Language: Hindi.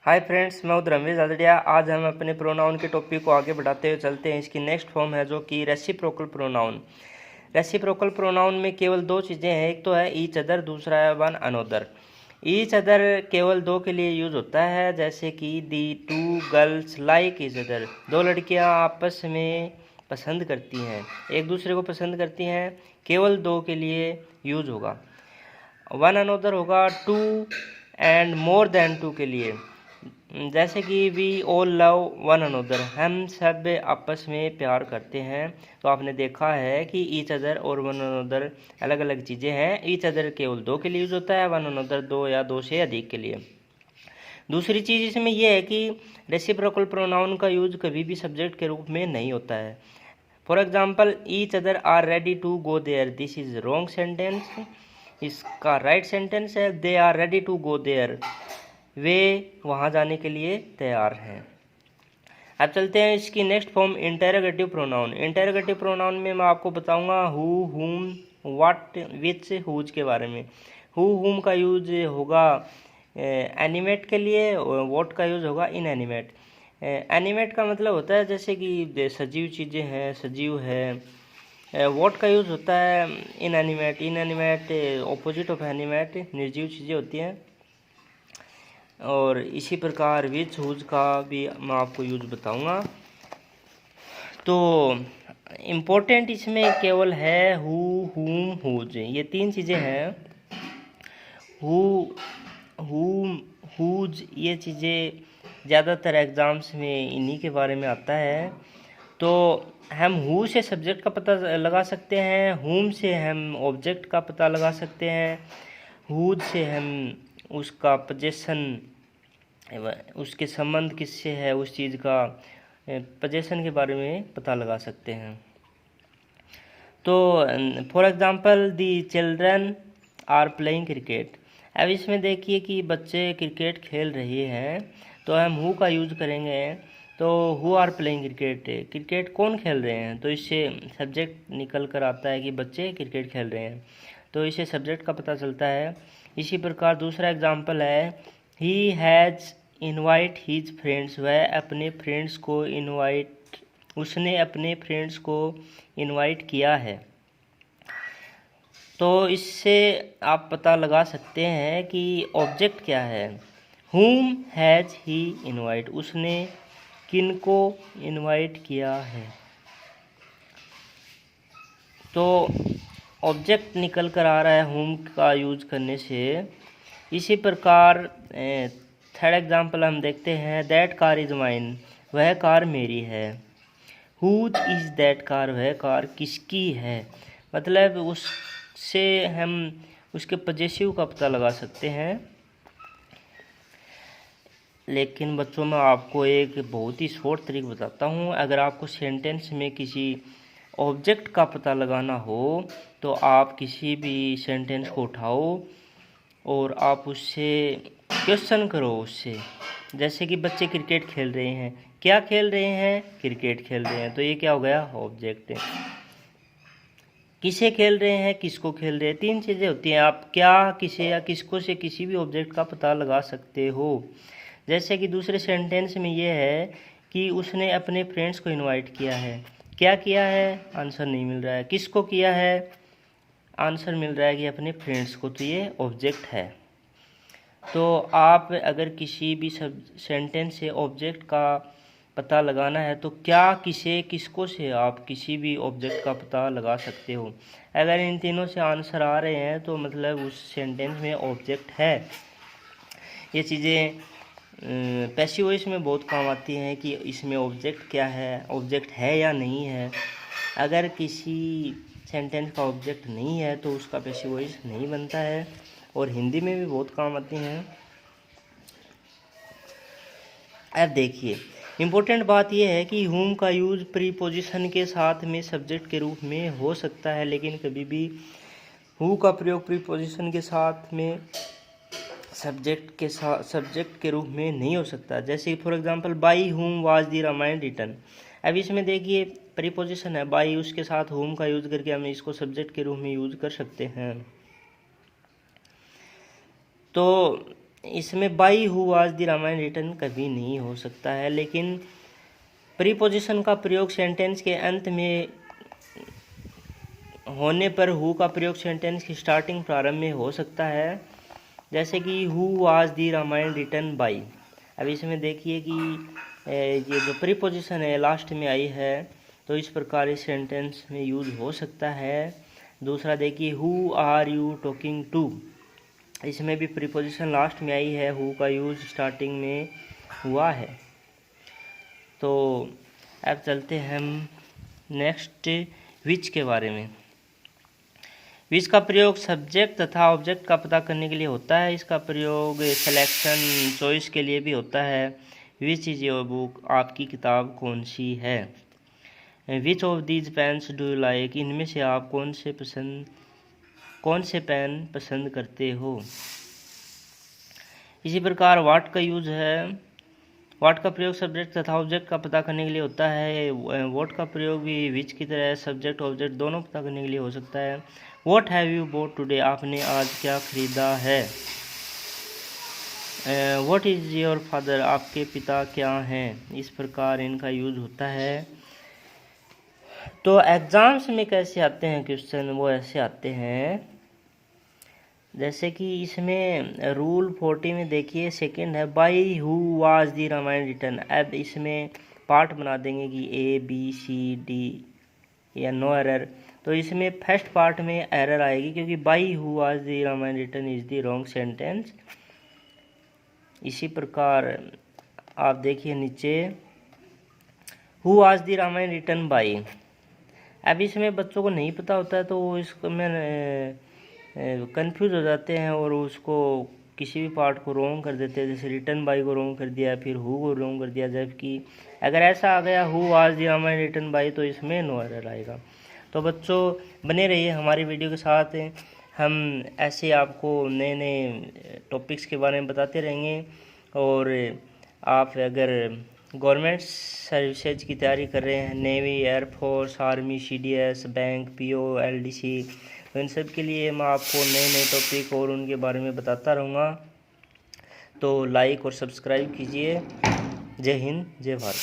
हाय फ्रेंड्स, मैं हूं रमेश जादड़िया। आज हम अपने प्रोनाउन के टॉपिक को आगे बढ़ाते हुए चलते हैं। इसकी नेक्स्ट फॉर्म है जो कि रेसिप्रोकल प्रोनाउन। रेसिप्रोकल प्रोनाउन में केवल दो चीज़ें हैं, एक तो है ईच अदर, दूसरा है वन अनोदर। ईच अदर केवल दो के लिए यूज़ होता है, जैसे कि the two girls like each other. दो लड़कियां आपस में पसंद करती हैं, एक दूसरे को पसंद करती हैं, केवल दो के लिए यूज़ होगा। वन अनोदर होगा two and more than two के लिए, जैसे कि we all love one another, हम सब आपस में प्यार करते हैं। तो आपने देखा है कि ईच अदर और वन अनोदर अलग अलग चीज़ें हैं। ईच अदर केवल दो के लिए यूज होता है, वन अनोदर दो या दो से अधिक के लिए। दूसरी चीज़ इसमें यह है कि रेसिप्रोकल प्रोनाउन का यूज कभी भी सब्जेक्ट के रूप में नहीं होता है। For example, each other are ready to go there, this is wrong sentence. इसका राइट सेंटेंस है they are ready to go there, वे वहाँ जाने के लिए तैयार हैं। अब चलते हैं इसकी next form interrogative pronoun. Interrogative pronoun में मैं आपको बताऊंगा हु, हुम, व्हाट, विच, हुज के बारे में। हु, हुम का यूज होगा एनिमेट के लिए, व्हाट का यूज होगा इनएनिमेट। एनिमेट का मतलब होता है जैसे कि सजीव चीज़ें हैं, सजीव है। व्हाट का यूज़ होता है inanimate. Inanimate opposite of animate, निर्जीव चीज़ें होती हैं। और इसी प्रकार विच, हुज का भी मैं आपको यूज बताऊंगा। तो इम्पोर्टेंट इसमें केवल है हु, हुम, हुज, ये तीन चीज़ें हैं। हु, हुम, हुज, ये चीज़ें ज़्यादातर एग्ज़ाम्स में इन्हीं के बारे में आता है। तो हम हु से सब्जेक्ट का पता लगा सकते हैं, हुम से हम ऑब्जेक्ट का पता लगा सकते हैं, हुज से हम उसका पोजेशन, उसके संबंध किससे है, उस चीज़ का पोजेशन के बारे में पता लगा सकते हैं। तो for example the children are playing cricket. अब इसमें देखिए कि बच्चे क्रिकेट खेल रहे हैं, तो हम हु का यूज करेंगे। तो who are playing cricket, cricket कौन खेल रहे हैं, तो इससे सब्जेक्ट निकल कर आता है कि बच्चे क्रिकेट खेल रहे हैं, तो इससे सब्जेक्ट का पता चलता है। इसी प्रकार दूसरा एग्जांपल है he has invite his friends, वह अपने फ्रेंड्स को इनवाइट, उसने अपने फ्रेंड्स को इनवाइट किया है। तो इससे आप पता लगा सकते हैं कि ऑब्जेक्ट क्या है। whom हैज़ ही इनवाइट, उसने किनको इनवाइट किया है। तो ऑब्जेक्ट निकल कर आ रहा है whom का यूज करने से। इसी प्रकार थर्ड एग्जांपल हम देखते हैं दैट कार इज़ माइन, वह कार मेरी है। हुज इज़ दैट कार, वह कार किसकी है, मतलब उससे हम उसके पजेसिव का पता लगा सकते हैं। लेकिन बच्चों मैं आपको एक बहुत ही शॉर्ट तरीका बताता हूँ। अगर आपको सेंटेंस में किसी ऑब्जेक्ट का पता लगाना हो तो आप किसी भी सेंटेंस को उठाओ और आप उससे क्वेश्चन करो उससे। जैसे कि बच्चे क्रिकेट खेल रहे हैं, क्या खेल रहे हैं, क्रिकेट खेल रहे हैं, तो ये क्या हो गया, ऑब्जेक्ट। किसे खेल रहे हैं, किसको खेल रहे हैं, तीन चीज़ें होती हैं। आप क्या, किसे या किसको से किसी भी ऑब्जेक्ट का पता लगा सकते हो। जैसे कि दूसरे सेंटेंस में ये है कि उसने अपने फ्रेंड्स को इनवाइट किया है। क्या किया है, आंसर नहीं मिल रहा है। किसको किया है, आंसर मिल रहा है कि अपने फ्रेंड्स को, तो ये ऑब्जेक्ट है। तो आप अगर किसी भी सब सेंटेंस से ऑब्जेक्ट का पता लगाना है तो क्या, किसे, किसको से आप किसी भी ऑब्जेक्ट का पता लगा सकते हो। अगर इन तीनों से आंसर आ रहे हैं तो मतलब उस सेंटेंस में ऑब्जेक्ट है। ये चीज़ें पैसिव वॉइस में बहुत काम आती हैं कि इसमें ऑब्जेक्ट क्या है, ऑब्जेक्ट है या नहीं है। अगर किसी सेंटेंस का ऑब्जेक्ट नहीं है तो उसका पैसिव वॉइस नहीं बनता है, और हिंदी में भी बहुत काम आती हैं। अब देखिए इम्पोर्टेंट बात यह है कि हुम का यूज प्रीपोजिशन के साथ में सब्जेक्ट के रूप में हो सकता है, लेकिन कभी भी हु का प्रयोग प्रीपोजिशन के साथ में सब्जेक्ट के रूप में नहीं हो सकता। जैसे for example by whom was the Ramayana written. अब इसमें देखिए प्रीपोजिशन है बाई, उसके साथ हुम का यूज करके हम इसको सब्जेक्ट के रूप में यूज कर सकते हैं। तो इसमें by who was the Ramayana written कभी नहीं हो सकता है, लेकिन प्रीपोजिशन का प्रयोग सेंटेंस के अंत में होने पर हु का प्रयोग सेंटेंस की स्टार्टिंग प्रारंभ में हो सकता है, जैसे कि who was the Ramayana written by. अब इसमें देखिए कि ये जो प्रीपोजिशन है लास्ट में आई है, तो इस प्रकार इस सेंटेंस में यूज हो सकता है। दूसरा देखिए who are you talking to, इसमें भी प्रीपोजिशन लास्ट में आई है, हु का यूज स्टार्टिंग में हुआ है। तो अब चलते हैं हम नेक्स्ट विच के बारे में। विच का प्रयोग सब्जेक्ट तथा ऑब्जेक्ट का पता करने के लिए होता है। इसका प्रयोग सिलेक्शन चॉइस के लिए भी होता है। विच इज योर बुक, आपकी किताब कौन सी है। Which of these pens do you like, इनमें से आप कौन से पेन पसंद करते हो। इसी प्रकार वाट का यूज है। वाट का प्रयोग सब्जेक्ट तथा ऑब्जेक्ट का पता करने के लिए होता है। वॉट का प्रयोग भी विच की तरह सब्जेक्ट ऑब्जेक्ट दोनों पता करने के लिए हो सकता है। What have you bought today, आपने आज क्या खरीदा है। वॉट इज योर फादर, आपके पिता क्या हैं। इस प्रकार इनका यूज होता है। तो एग्जाम्स में कैसे आते हैं क्वेश्चन, वो ऐसे आते हैं जैसे कि इसमें रूल 40 में देखिए सेकंड है by who was the Ramayana written. अब इसमें पार्ट बना देंगे कि ए बी सी डी या नो एरर। तो इसमें फर्स्ट पार्ट में एरर आएगी क्योंकि by who was the Ramayana written is the wrong sentence. इसी प्रकार आप देखिए नीचे who was the Ramayana written by. अब इसमें बच्चों को नहीं पता होता है तो वो इसको में कंफ्यूज हो जाते हैं और उसको किसी भी पार्ट को रोंग कर देते हैं। जैसे रिटन बाई को रोंग कर दिया, फिर हु को रोंग कर दिया। जबकि अगर ऐसा आ गया who was the Ramayana written by तो इसमें नो एरर आएगा। तो बच्चों बने रहिए हमारी वीडियो के साथ। हम ऐसे आपको नए नए टॉपिक्स के बारे में बताते रहेंगे। और आप अगर गवर्नमेंट सर्विसेज की तैयारी कर रहे हैं, navy, air force, army, CDS, bank, PO, LDC, तो इन सब के लिए मैं आपको नए नए टॉपिक और उनके बारे में बताता रहूँगा। तो लाइक और सब्सक्राइब कीजिए। जय हिंद, जय भारत।